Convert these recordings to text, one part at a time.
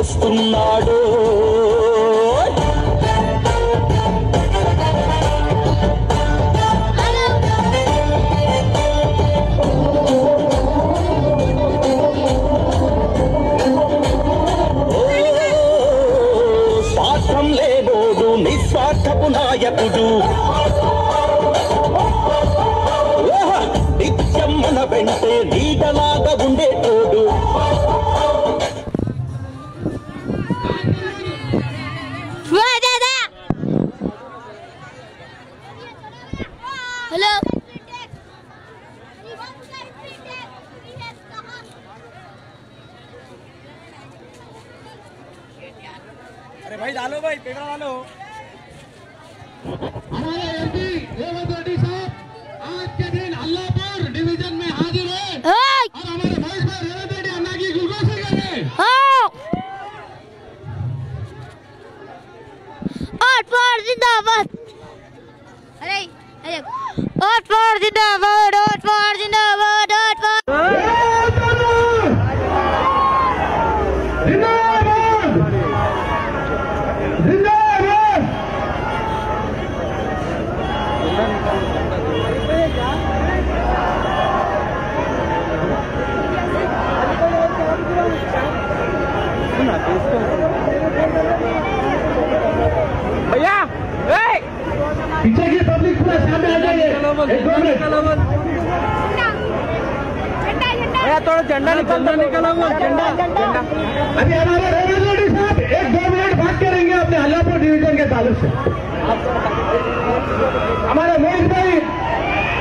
వస్తున్నాడు. స్వార్థం లేనోడు నిస్వార్థపు నాయకుడు. నిత్యం మన వెంటే నీడలాగా ఉండేటోడు. हेलो अरे भाई डालो भाई पेपर डालो। हमारे एमपी रेवंत रेड्डी साहब आज के दिन अल्लाहपुर डिवीजन में हाजिर है और हमारे भाई साहब रेवंत रेड्डी अन्ना की गुलगोशी करें। जिंदाबाद। अरे अरे और जिंदाबाद और जिंदाबाद भैया पीछे की पब्लिक पूरा सामने आ जाइए। थोड़ा झंडा निकाला हुआ झंडा। अभी हमारे रेवंत रेड्डी साहब 1-2 मिनट बात करेंगे अपने अल्लाहपुर डिवीजन के ताल्लुक से। हमारे मोहित भाई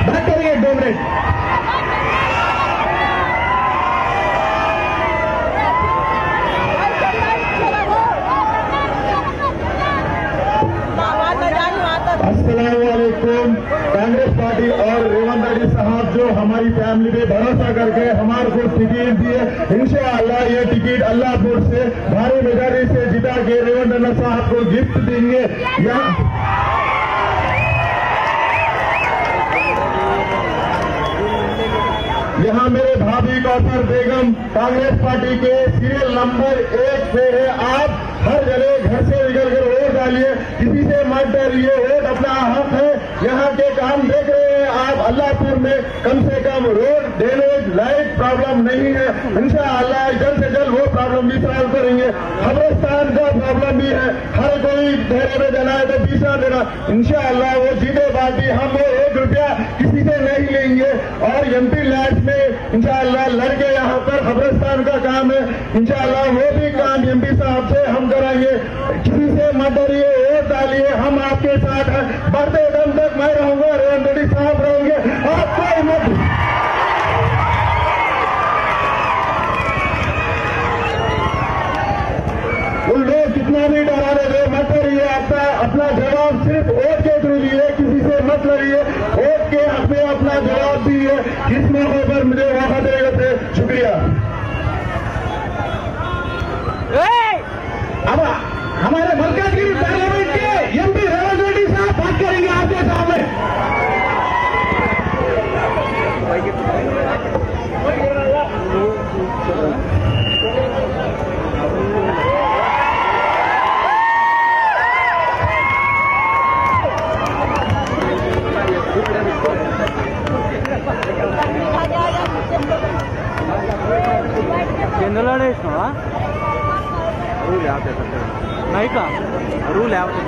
बात करेंगे 1-2 मिनट। अस्सलामुअलैकुम। कांग्रेस पार्टी और रेवंत रेड्डी साहब जो हमारी फैमिली पे भरोसा करके हमारे को टिकट दिए, इंशाअल्लाह ये टिकट अल्लाहपुर से भारी मेजॉरिटी से जिता के रेवंत रेड्डी साहब को गिफ्ट देंगे। यहाँ मेरे भाभी कौसर बेगम कांग्रेस पार्टी के सीरियल नंबर 1 पे है। आप हर जगह घर से निकल कर वोट डालिए, किसी से मत डरिए, वोट अपना हक है। यहाँ के काम देख रहे हैं आप, अल्लाहपुर में कम से cum road, drainage, light problem नहीं है। इंशाअल्लाह जल्द से जल्द वो प्रॉब्लम भी सॉल्व करेंगे। कब्रिस्तान का प्रॉब्लम भी है, हर कोई डेरे में जाना है तो 20 देना। इंशाअल्लाह वो जीते बाकी हम वो 1 रुपया किसी से नहीं लेंगे। और एमपी लैंड में इंशाअल्लाह लड़के यहाँ पर कब्रिस्तान का काम है, इंशाअल्लाह वो भी काम एमपी साहब से हम कराएंगे। किसी से मत डरिए, वोट डालिए, हम आपके साथ हैं। बढ़ते दम तक मैं रहूंगा, रेवंत रेड्डी साहब रहेंगे, आप कोई मत। उन लोग कितना भी डराने दे मत करिए, अपना जवाब सिर्फ वोट के थ्रू लिए, किसी से मत लड़िए। वोट के हक में अपना जवाब दिए। इस मौके पर मुझे मौका देने से शुक्रिया। अब हमारे मल्काजगिरी पार्लियामेंट के एमपी रेवंत रेड्डी साहब बात करेंगे आपके सामने। रूल यावते नहीं का रूल यावते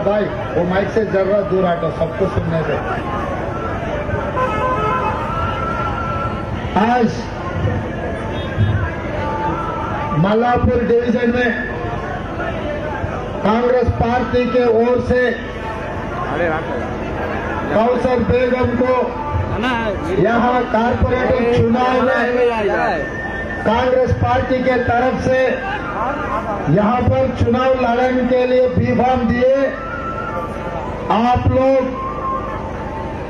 भाई वो माइक से जरा दूर हटो, सबको सुनने दे। आज मल्लापुर डिवीजन में कांग्रेस पार्टी के ओर से कौसर बेगम को यहाँ कारपोरेटर चुनाव में कांग्रेस पार्टी के तरफ से यहाँ पर चुनाव लड़ने के लिए बीफाम दिए। आप लोग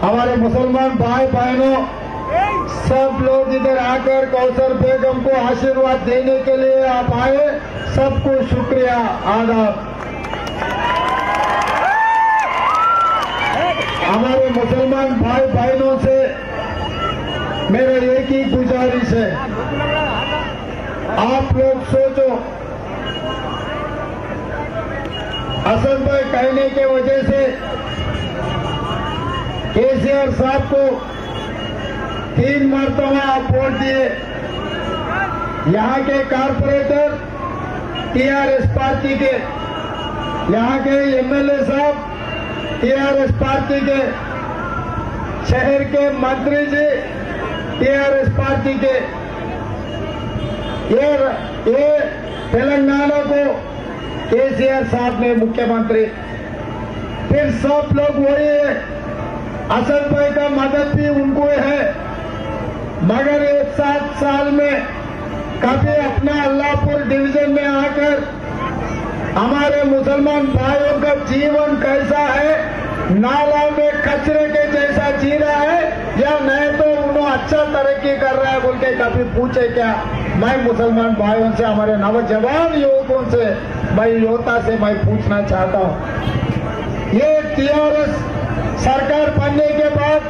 हमारे मुसलमान भाई बहनों सब लोग इधर आकर कौसर बेगम को आशीर्वाद देने के लिए आप आए, सबको शुक्रिया आदाब। हमारे मुसलमान भाई बहनों से मेरा एक ही गुजारिश है, आप लोग सोचो, हसन भाई कहने के वजह से केसीआर साहब को 3 मरतबा आप वोट दिए। यहाँ के कारपोरेटर टीआरएस पार्टी के, यहाँ के एमएलए साहब टीआरएस पार्टी के, शहर के मंत्री जी टीआरएस पार्टी के, ये तेलंगाना को केसीआर साहब ने मुख्यमंत्री, फिर सब लोग वही है। हसन भाई का मदद भी उनको है, मगर ये 7 साल में कभी अपना अल्लाहपुर डिवीजन में आकर हमारे मुसलमान भाइयों का जीवन कैसा है, नाला में कचरे के जैसा जी रहा है या नहीं, तो उन्होंने अच्छा तरक्की कर रहा है बोल के कभी पूछे क्या? मैं मुसलमान भाइयों से, हमारे नौजवान युवकों से, मैं योद्धा से मैं पूछना चाहता हूं, ये टीआरएस सरकार बनने के बाद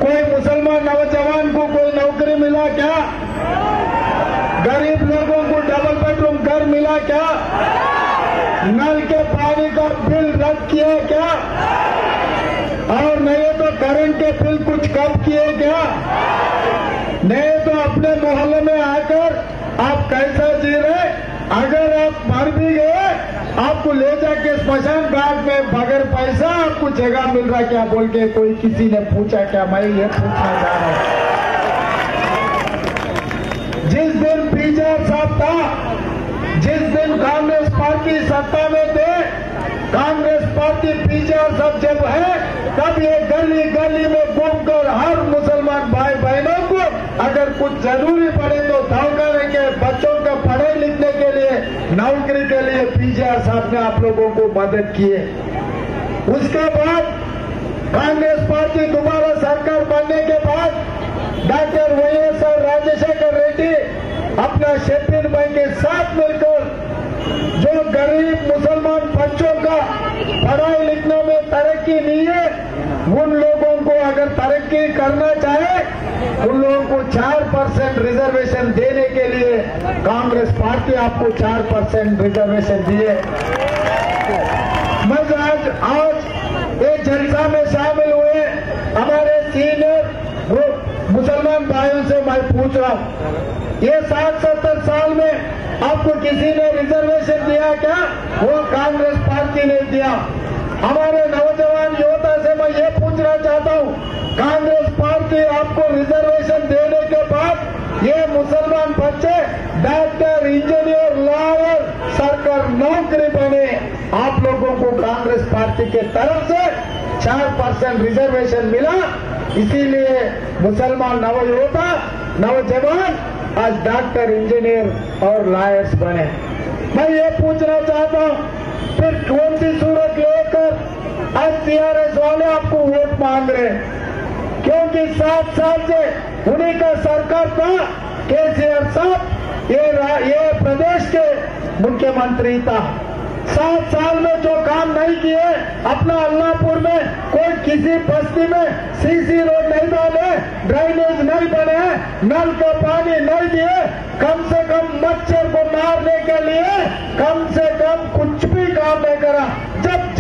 कोई मुसलमान नौजवान को कोई नौकरी मिला क्या? गरीब लोगों को डबल बेडरूम घर मिला क्या? नल के पानी का बिल रद्द किया क्या? और नहीं तो करंट के बिल कुछ कम किए क्या? नहीं तो अपने मोहल्ले में आकर आप कैसा जी रहे? अगर आप मर भी गए, आपको ले जाके स्मशान घाट में बगैर पैसा आपको जगह मिल रहा क्या बोल के कोई किसी ने पूछा क्या? मैं ये पूछना चाह रहा हूं। जिस दिन पीछे साहब था, जिस दिन कांग्रेस पार्टी सत्ता में थे, कांग्रेस पार्टी पीछे सब जब है, तब ये गली गली में घूमकर हर मुसलमान भाई बहनों को अगर कुछ जरूरी पड़े तो धमकाने के, बच्चों का पढ़ाई लिखने के लिए, नौकरी के लिए पीछे साहब ने आप लोगों को मदद की है। उसके बाद कांग्रेस पार्टी दोबारा सरकार बनने के बाद डॉक्टर वाईएसआर राजशेखर रेड्डी अपना शेफिन भाई के साथ मिलकर जो गरीब मुसलमान बच्चों का पढ़ाई लिखने में तरक्की नहीं है, उन लोगों को अगर तरक्की करना चाहे, उन लोगों को 4% रिजर्वेशन देने के लिए कांग्रेस पार्टी आपको 4% रिजर्वेशन दिए। मैं आज ये जलसा में शामिल हुए हमारे सीनियर मुसलमान भाइयों से मैं पूछ रहा हूं, ये 60-70 साल में आपको किसी ने रिजर्वेशन दिया क्या? वो कांग्रेस पार्टी ने दिया। हमारे नौजवान योद्धा से मैं ये पूछना चाहता हूं, कांग्रेस पार्टी आपको रिजर्वेशन देने के बाद ये मुसलमान बच्चे डॉक्टर, इंजीनियर, लॉयर, सरकार नौकरी बने, आप लोगों को कांग्रेस पार्टी के तरफ से 4% रिजर्वेशन मिला, इसीलिए मुसलमान नवयोद्धा, नौजवान आज डॉक्टर, इंजीनियर और लॉयर्स बने। मैं ये पूछना चाहता हूं, फिर कौन सी सूरत लेकर आज टीआरएस वाले आपको वोट मांग रहे हैं? क्योंकि 7 साल से उन्हीं का सरकार था, केसीआर साहब ये प्रदेश के मुख्यमंत्री था। 7 साल में जो काम नहीं किए, अपना अल्लाहपुर में कोई किसी बस्ती में सीसी रोड नहीं डाले, ड्रेनेज नहीं बने, नल का पानी नहीं दिए, कम से कम मच्छर को मारने के लिए कम से कम कुछ भी काम नहीं करा। जब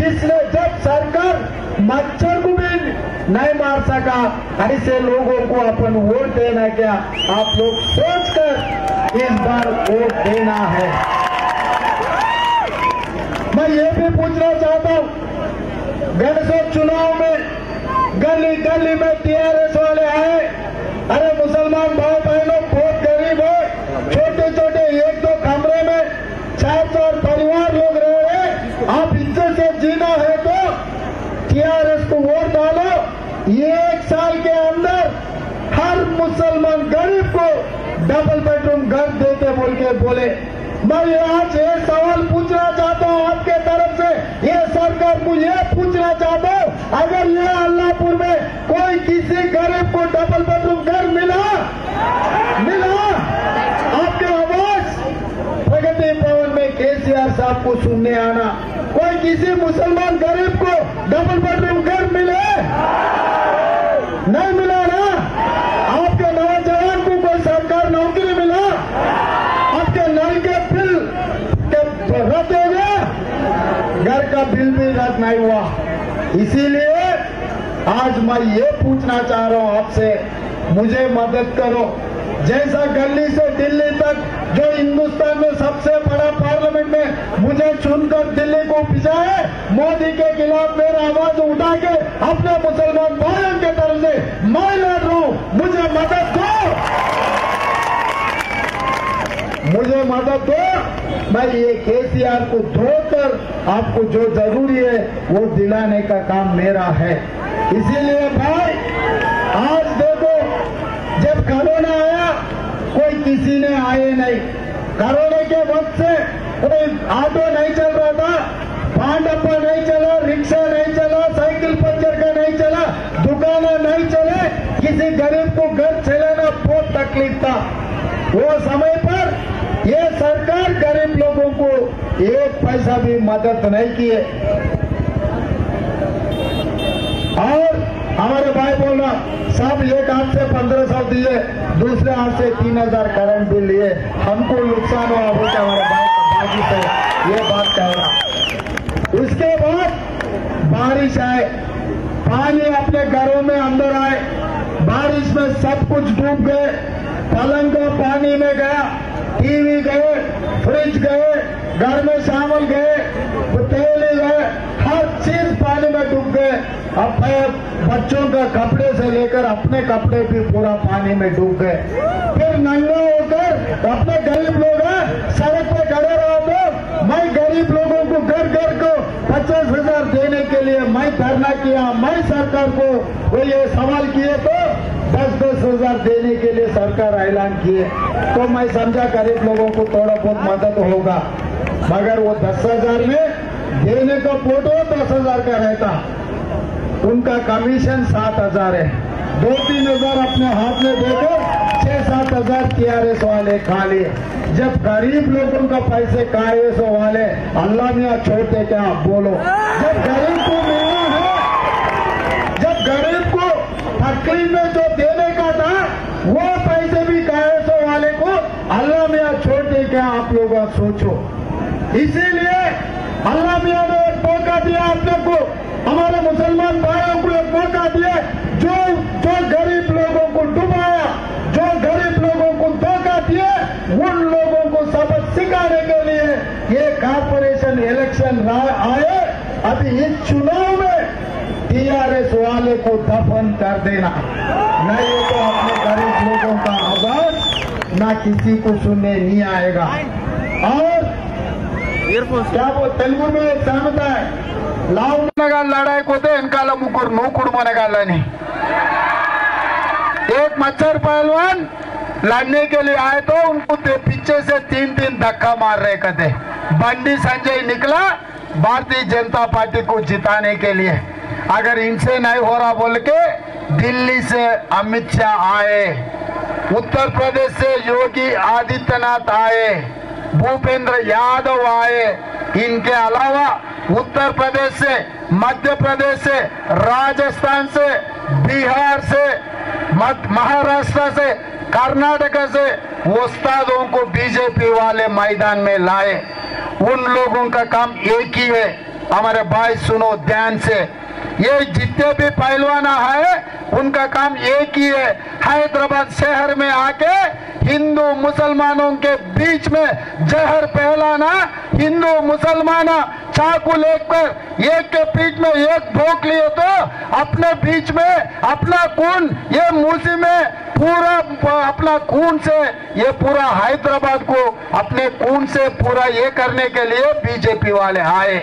सरकार मच्छर को भी नहीं मार सका, ऐसे लोगों को अपन वोट देना क्या? आप लोग सोचकर इस बार वोट देना है। मैं ये भी पूछना चाहता हूं, गणेश चुनाव में गली गली में टीआरएस वाले आए, अरे मुसलमान भाई बहनों बहुत गरीब है, छोटे छोटे 1-2 कमरे में 4-4 परिवार लोग रह रहे, आप इज्जत से जीना है तो टीआरएस को वोट डालो। ये 1 साल के अंदर हर मुसलमान गरीब को डबल बेडरूम घर देते बोल के बोले। मैं आज ये सवाल पूछना चाहता हूं आपके तरफ से, ये सरकार को ये पूछना चाहता हूं, अगर ये अल्लाहपुर में कोई किसी गरीब को डबल बेडरूम घर मिला, आपके आवाज प्रगति भवन में केसीआर साहब को सुनने आना, कोई किसी मुसलमान गरीब को डबल बेडरूम घर मिले? नहीं मिला ना? आपके नौजवान को कोई सरकार नौकरी मिला? इसीलिए आज मैं ये पूछना चाह रहा हूं आपसे, मुझे मदद करो। जैसा गली से दिल्ली तक जो हिंदुस्तान में सबसे बड़ा पार्लियामेंट में मुझे चुनकर दिल्ली को भेजा है, मोदी के खिलाफ मेरा आवाज उठा के अपने मुसलमान भाइयों के तरफ से मैं लड़ रहा हूं, मुझे मदद दो, मुझे मदद दो। मैं ये केसीआर को धोकर आपको जो जरूरी है वो दिलाने का काम मेरा है। इसीलिए भाई आज देखो, जब कोरोना आया कोई किसी ने आए नहीं, कोरोना के वक्त से कोई ऑटो नहीं चल रहा था, पान डब्बा नहीं चला, रिक्शा नहीं चला, साइकिल पंचर का नहीं चला, दुकानें नहीं चले, किसी गरीब को घर चलाना बहुत तकलीफ था। वो समय पर ये सरकार गरीब लोगों को एक पैसा भी मदद नहीं किए। और हमारे भाई बोल रहा सब एक हाथ से 1500 दिए, दूसरे हाथ से 3000 करंट बिल लिए, हमको नुकसान हुआ वो क्या हमारे भाई का बाजी से ये बात कह रहा। उसके बाद बारिश आए, पानी अपने घरों में अंदर आए, बारिश में सब कुछ डूब गए, पलंग का पानी में गया, टीवी गए, फ्रिज गए, घर में चावल गए, तेल गए, हर चीज पानी में डूब गए। अब बच्चों का कपड़े से लेकर अपने कपड़े भी पूरा पानी में डूब गए। फिर नंगा होकर अपने गरीब लोग सड़क पे खड़े रहो, तो मैं गरीब लोगों को घर घर को 50,000 देने के लिए मैं धरना किया। मैं सरकार को वो ये सवाल किए तो 10,000 देने के लिए सरकार ऐलान किए, तो मैं समझा गरीब लोगों को थोड़ा बहुत मदद होगा। मगर वो 10,000 में देने का फोटो 10,000 का रहता, उनका कमीशन 7,000 है। 2-3 हजार अपने हाथ में देकर 6-7 हजार TRS वाले खा लिए। जब गरीब लोगों का पैसे KS वाले अल्लाह मियाँ छोड़ते क्या आप बोलो। जब गरीब को मिलना है, जब गरीब को तकलीफ में जो देने का था वो पैसे भी KS वाले को अल्लाह मियाँ छोड़ते क्या आप लोग सोचो। इसीलिए अल्लाह मियाँ ने एक मौका दिया अपने को, हमारे मुसलमान भाइयों को एक मौका दिया, जो गरीब लोगों को डुबाया, जो गरीब लोगों को धोखा दिए, उन लोगों को सबक सिखाने के लिए ये कॉर्पोरेशन इलेक्शन आए। अभी इस चुनाव में TRS वाले को दफन कर देना, नहीं तो अपने गरीब लोगों का आवाज ना किसी को सुनने नहीं आएगा। और क्या वो तेलुगु में एक सामता है, लाव लड़ाई को दे इनका मुकुर नूकुड़ मनगाలని। एक मच्छर पहलवान लड़ने के लिए आए तो उनको पीछे से 3-3 धक्का मार रहे कहते। बंडी संजय निकला भारतीय जनता पार्टी को जिताने के लिए, अगर इनसे नहीं हो रहा बोल के दिल्ली से अमित शाह आए, उत्तर प्रदेश से योगी आदित्यनाथ आए, भूपेंद्र यादव आए, इनके अलावा उत्तर प्रदेश से, मध्य प्रदेश से, राजस्थान से, बिहार से, महाराष्ट्र से, कर्नाटक से उस्तादों को बीजेपी वाले मैदान में लाए। उन लोगों का काम एक ही है, हमारे भाई सुनो ध्यान से, ये जितने भी पहलवान है उनका काम एक ही है, हैदराबाद शहर में आके हिंदू मुसलमानों के बीच में जहर फैलाना। हिंदू मुसलमान चाकू लेकर एक के बीच में एक भोंक लिए तो अपने बीच में अपना खून, ये मूसी में पूरा अपना खून से ये पूरा हैदराबाद को अपने खून से पूरा ये करने के लिए बीजेपी वाले आए।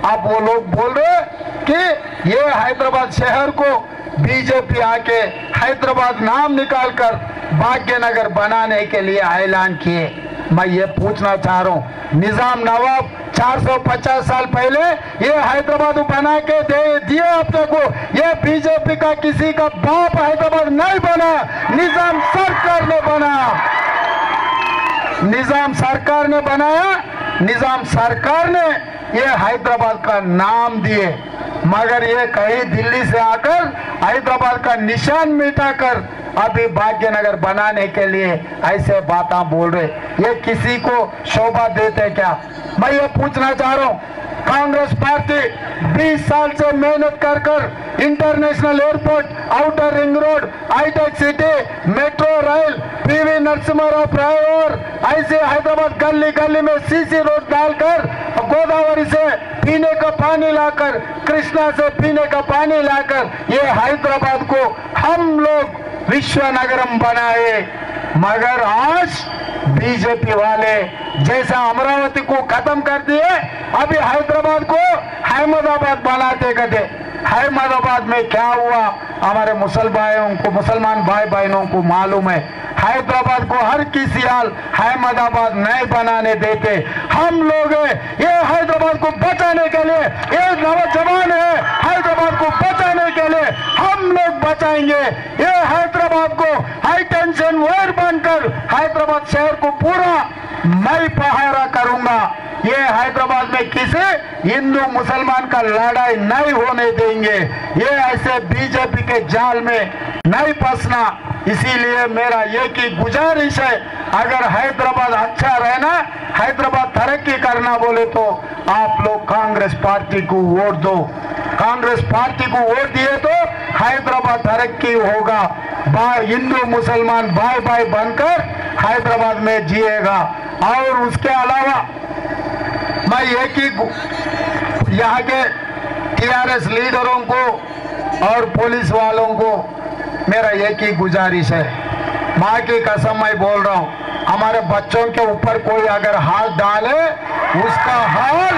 अब वो लोग बोल रहे कि ये हैदराबाद शहर को बीजेपी आके हैदराबाद नाम निकालकर भाग्यनगर बनाने के लिए ऐलान किए। मैं ये पूछना चाह रहा हूँ, निजाम नवाब 450 साल पहले ये हैदराबाद बना के दे दिए अपने को, ये बीजेपी का किसी का बाप हैदराबाद नहीं बना, निजाम सरकार ने बना, निजाम सरकार ने बनाया, निजाम सरकार ने ये हैदराबाद का नाम दिए। मगर ये कहीं दिल्ली से आकर हैदराबाद का निशान मिटाकर अभी भाग्यनगर बनाने के लिए ऐसे बातें बोल रहे, ये किसी को शोभा देते क्या? मैं ये पूछना चाह रहा हूँ, कांग्रेस पार्टी 20 साल से मेहनत कर international airport, outer ring road, हाईटेक City, metro rail, PV Narasimha Rao flyover, ऐसे हैदराबाद गली गली में सीसी रोड डालकर, गोदावरी से पीने का पानी लाकर, कृष्णा से पीने का पानी लाकर ये हैदराबाद को हम लोग विश्व नगरम बनाए। मगर आज बीजेपी वाले जैसा अमरावती को खत्म कर दिए, अभी हैदराबाद को अहमदाबाद बनाते गए। अहमदाबाद में क्या हुआ हमारे मुसलमान भाई बहनों को मालूम है। हैदराबाद को हर किसी हाल अहमदाबाद नहीं बनाने देते। हम लोग ये हैदराबाद को बचाने के लिए, ये नौजवान है हैदराबाद को बचाने के लिए हम लोग बचाएंगे। ये हैदराबाद को हाई टेंशन वायर बनकर हैदराबाद शहर को पूरा मैं पहरा करूंगा। ये हैदराबाद में किसी हिंदू मुसलमान का लड़ाई नहीं होने देंगे। ये ऐसे बीजेपी के जाल में नहीं फंसना। इसीलिए मेरा एक ही गुजारिश है, अगर हैदराबाद अच्छा रहना, हैदराबाद तरक्की करना बोले तो आप लोग कांग्रेस पार्टी को वोट दो। कांग्रेस पार्टी को वोट दिए तो हैदराबाद तरक्की होगा। हिंदू मुसलमान भाई भाई बनकर हैदराबाद में जिएगा। और उसके अलावा मैं एक ही यहाँ के टीआरएस लीडरों को और पुलिस वालों को मेरा एक ही गुजारिश है, माँ की कसम मैं बोल रहा हूँ, हमारे बच्चों के ऊपर कोई अगर हाथ डाले उसका हाल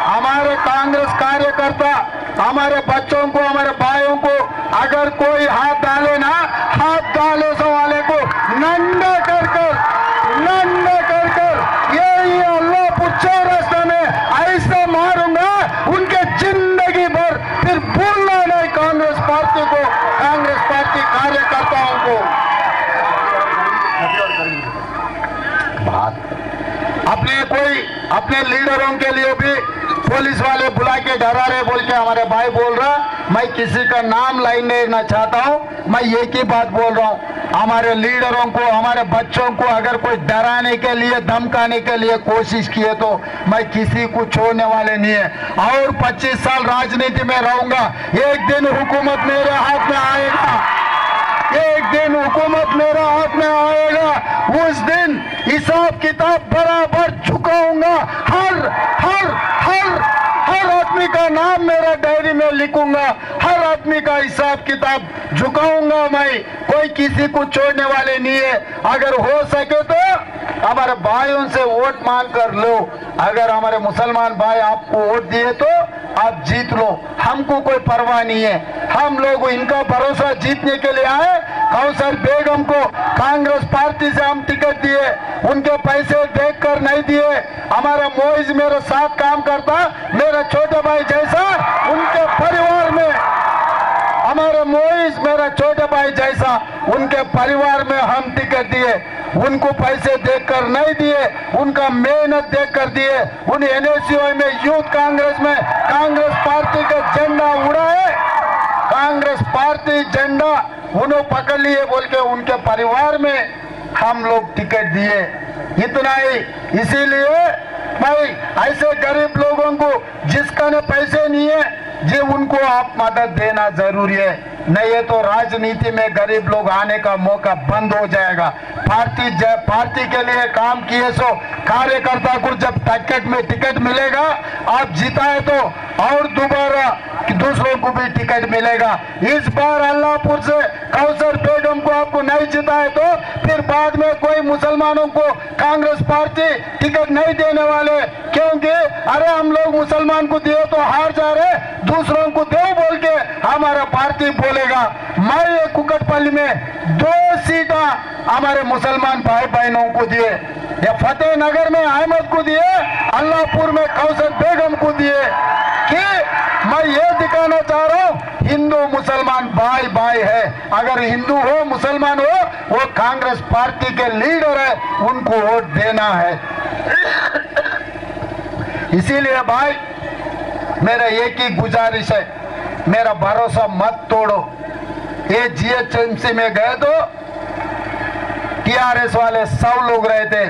हमारे कांग्रेस कार्यकर्ता, हमारे बच्चों को, हमारे भाइयों को अगर कोई हाथ डाले ना, हाथ डाले सो वाले को नंगा कर यही अल्लाह पुच्छे रास्ते में ऐसा मारूंगा उनके जिंदगी भर फिर भूलना नहीं कांग्रेस पार्टी को, कांग्रेस पार्टी कार्यकर्ताओं को। अपने लीडरों के लिए भी पुलिस वाले बुला के डरा रहे बोल के हमारे भाई बोल रहा, मैं किसी का नाम लाइन लेना चाहता हूं, मैं एक ही बात बोल रहा हूं, हमारे लीडरों को, हमारे बच्चों को अगर कोई डराने के लिए, धमकाने के लिए कोशिश किए तो मैं किसी को छोड़ने वाले नहीं है। और 25 साल राजनीति में रहूंगा, एक दिन हुकूमत मेरे हाथ में आएगा, एक दिन हुकूमत मेरा हाथ में आएगा, उस दिन हिसाब किताब बराबर झुकाऊंगा। हर आदमी का नाम मेरा डायरी में लिखूंगा, हर आदमी का हिसाब किताब झुकाऊंगा मैं, कोई किसी को छोड़ने वाले नहीं है। अगर हो सके तो हमारे भाइयों से वोट मांग कर लो, अगर हमारे मुसलमान भाई आपको वोट दिए तो आप जीत लो, हमको कोई परवाह नहीं है। हम लोग इनका भरोसा जीतने के लिए आए। कौसर बेगम को कांग्रेस पार्टी से हम टिकट दिए, उनके पैसे देखकर नहीं दिए। हमारा मोइज मेरे साथ काम करता, मेरे छोटे भाई जैसा, उनके परिवार में हमारे मोइज मेरा छोटे भाई जैसा, उनके परिवार में हम टिकट दिए, उनको पैसे देखकर नहीं दिए, उनका मेहनत देखकर दिए। उन एनएसयूआई में, यूथ कांग्रेस में कांग्रेस पार्टी का झंडा उड़ाए, कांग्रेस पार्टी झंडा उन्होंने पकड़ लिए बोल के उनके परिवार में हम लोग टिकट दिए, इतना ही। इसीलिए भाई ऐसे गरीब लोगों को जिसका ने पैसे नहीं है जी, उनको आप मदद देना जरूरी है, नहीं है तो राजनीति में गरीब लोग आने का मौका बंद हो जाएगा। पार्टी के लिए काम किए सो कार्यकर्ता को जब टिकट मिलेगा, आप जिताए तो और दोबारा दूसरों को भी टिकट मिलेगा। इस बार अल्लाहपुर से कौसर बेगम को आपको नहीं जिताए तो फिर बाद में कोई मुसलमानों को कांग्रेस पार्टी टिकट नहीं देने वाले, क्योंकि अरे हम लोग मुसलमान को दिए तो हार जा रहे, दूसरों को दो बोल के हमारा पार्टी बोलेगा। मैं ये कुकटपल्ली में 2 सीटा हमारे मुसलमान भाई बहनों को दिए, ये फतेह नगर में अहमद को दिए, अल्लाहपुर में कौसर बेगम को दिए, कि मैं ये दिखाना चाह रहा हूँ हिंदू मुसलमान भाई भाई है। अगर हिंदू हो, मुसलमान हो, वो कांग्रेस पार्टी के लीडर है, उनको वोट देना है। इसीलिए भाई मेरा एक ही गुजारिश है, मेरा भरोसा मत तोड़ो। ये जीएचएमसी में गए तो टीआरएस वाले 100 लोग रहे थे,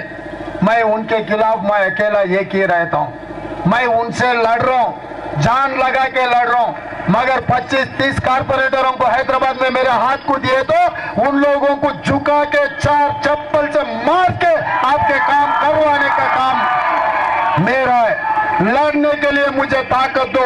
मैं उनके खिलाफ मैं अकेला एक ही रहता हूं। मैं उनसे लड़ रहा हूं, जान लगा के लड़ रहा हूं। मगर 25-30 कारपोरेटरों को हैदराबाद में मेरे हाथ को दिए तो उन लोगों को झुका के 4 चप्पल से मार के आपके काम करवाने का काम मेरा है। लड़ने के लिए मुझे ताकत दो,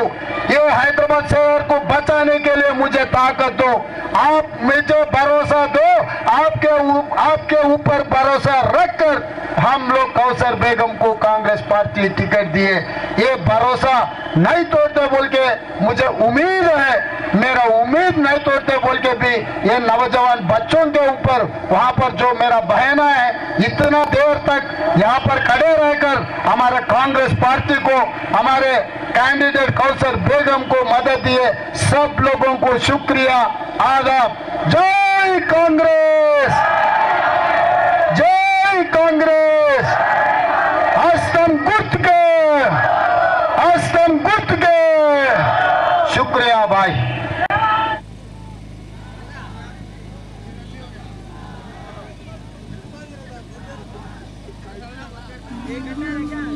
ये हैदराबाद शहर को बचाने के लिए मुझे ताकत दो। आप मुझे भरोसा दो, आपके ऊपर भरोसा रखकर हम लोग कौसर बेगम को कांग्रेस पार्टी टिकट दिए। ये भरोसा नहीं तोड़ते बोल के मुझे उम्मीद है, मेरा उम्मीद नहीं तोड़ते बोल के भी ये नौजवान बच्चों के ऊपर वहां पर जो मेरा बहना है इतना देर तक यहाँ पर खड़े रहकर हमारे कांग्रेस पार्टी को, हमारे कैंडिडेट कौसर बेगम को मदद दिए, सब लोगों को शुक्रिया, आदाब। जय कांग्रेस, जय कांग्रेस। हस्तम गुर्त के, हस्तम गुर्त के। शुक्रिया भाई। एक